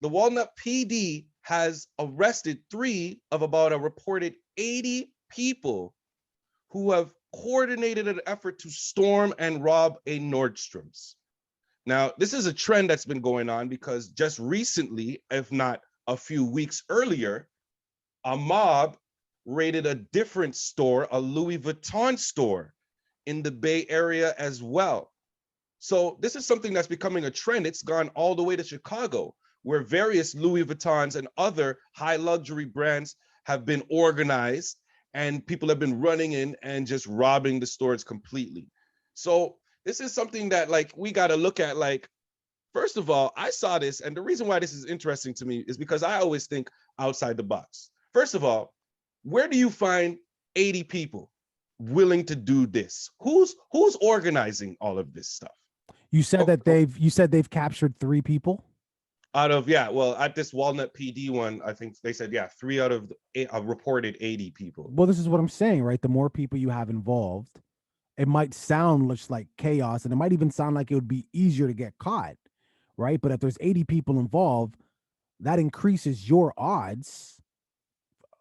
The Walnut PD has arrested 3 of about a reported 80 people who have coordinated an effort to storm and rob a Nordstrom's. Now, this is a trend that's been going on because just recently, if not a few weeks earlier, a mob raided a different store, a Louis Vuitton store in the Bay Area as well. So this is something that's becoming a trend. It's gone all the way to Chicago, where various Louis Vuittons and other high luxury brands have been organized and people have been running in and just robbing the stores completely. So this is something that like we got to look at. Like, first of all, I saw this, and the reason why this is interesting to me is because I always think outside the box. First of all, where do you find 80 people willing to do this? Who's organizing all of this stuff? You said that they've captured 3 people out of, yeah, well, at this Walnut PD one, I think they said, yeah, 3 out of a reported 80 people. Well, this is what I'm saying, right? The more people you have involved, it might sound just like chaos, and it might even sound like it would be easier to get caught, right? But if there's 80 people involved, that increases your odds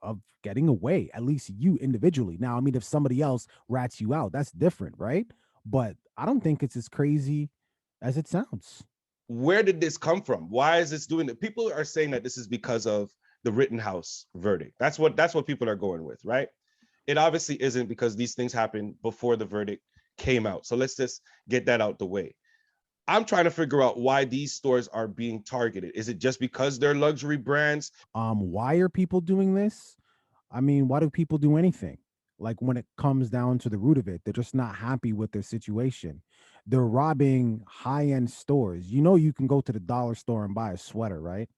of getting away, at least you individually. Now, I mean, if somebody else rats you out, that's different, right? But I don't think it's as crazy as it sounds. Where did this come from? Why is this doing it? People are saying that this is because of the Rittenhouse verdict. That's what people are going with, right? It obviously isn't, because these things happened before the verdict came out. So let's just get that out the way. I'm trying to figure out why these stores are being targeted. Is it just because they're luxury brands? Why are people doing this? I mean, why do people do anything? Like, when it comes down to the root of it, they're just not happy with their situation. They're robbing high-end stores. You know, you can go to the dollar store and buy a sweater, right?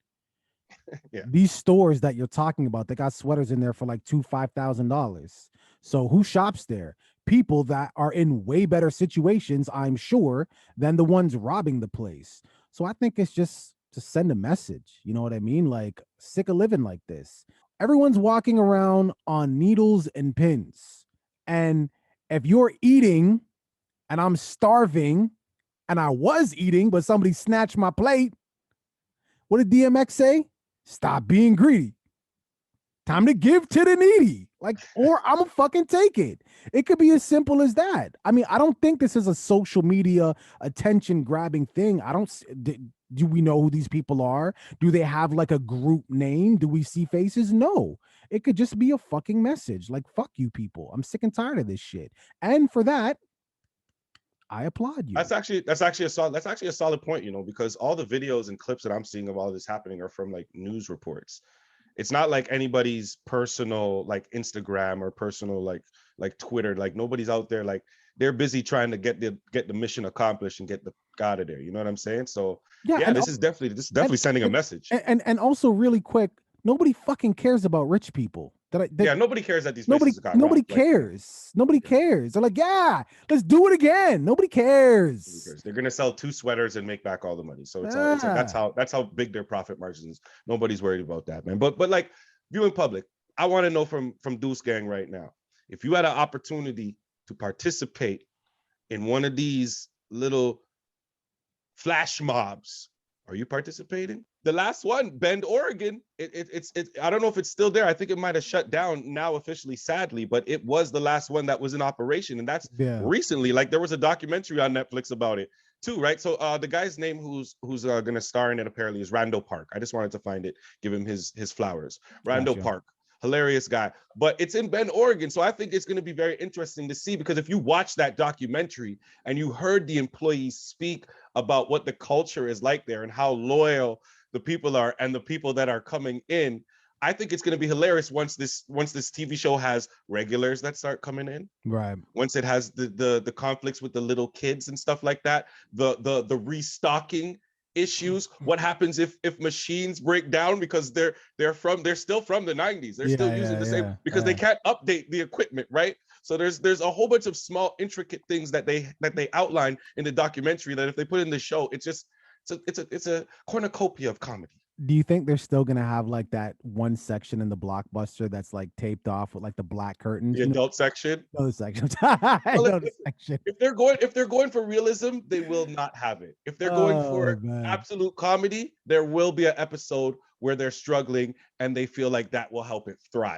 Yeah. These stores that you're talking about, they got sweaters in there for like $5,000. So who shops there? People that are in way better situations, I'm sure, than the ones robbing the place. So I think it's just to send a message. You know what I mean? Like, sick of living like this. Everyone's walking around on needles and pins. And if you're eating and I'm starving, and I was eating, but somebody snatched my plate, what did DMX say? Stop being greedy. Time to give to the needy. Like, or I'm gonna fucking take it. It could be as simple as that. I mean, I don't think this is a social media attention grabbing thing. Do we know who these people are? Do they have like a group name? Do we see faces? No. It could just be a fucking message. Like, fuck you people. I'm sick and tired of this shit. And for that, I applaud you. That's actually a solid point, you know, because all the videos and clips that I'm seeing of all this happening are from like news reports. It's not like anybody's personal like Instagram or personal like Twitter. Like, nobody's out there, like, they're busy trying to get the mission accomplished and get the out of there. You know what I'm saying? So yeah, this is definitely sending a message. And also, really quick, nobody fucking cares about rich people. Nobody cares that these places got nobody robbed. cares. Nobody cares. They're like, yeah, let's do it again. Nobody cares. They're gonna sell 2 sweaters and make back all the money. So that's how big their profit margins. Nobody's worried about that, man. But like, viewing public, I want to know from Deuce Gang right now, if you had an opportunity to participate in one of these little flash mobs, are you participating? The last one, Bend, Oregon, it's I don't know if it's still there. I think it might have shut down now officially, sadly, but it was the last one that was in operation, and that's recently. Like, there was a documentary on Netflix about it too, right? So the guy's name who's gonna star in it apparently is Randall Park. I just wanted to find it, give him his flowers. Randall Park. Hilarious guy, but it's in Bend, Oregon. So I think it's going to be very interesting to see, because if you watch that documentary and you heard the employees speak about what the culture is like there and how loyal the people are and the people that are coming in, I think it's going to be hilarious once this TV show has regulars that start coming in. Right. Once it has the conflicts with the little kids and stuff like that, the restocking issues. What happens if machines break down because they're still from the 90s? They're still using the same, because they can't update the equipment, right? So there's a whole bunch of small intricate things that they outline in the documentary that if they put in the show, it's a cornucopia of comedy. Do you think they're still gonna have like that one section in the Blockbuster that's like taped off with like the black curtains? The adult section. Know the section. I Well, know the section. if they're going for realism, they will not have it. If they're going Oh for man. absolute comedy, there will be an episode where they're struggling and they feel like that will help it thrive.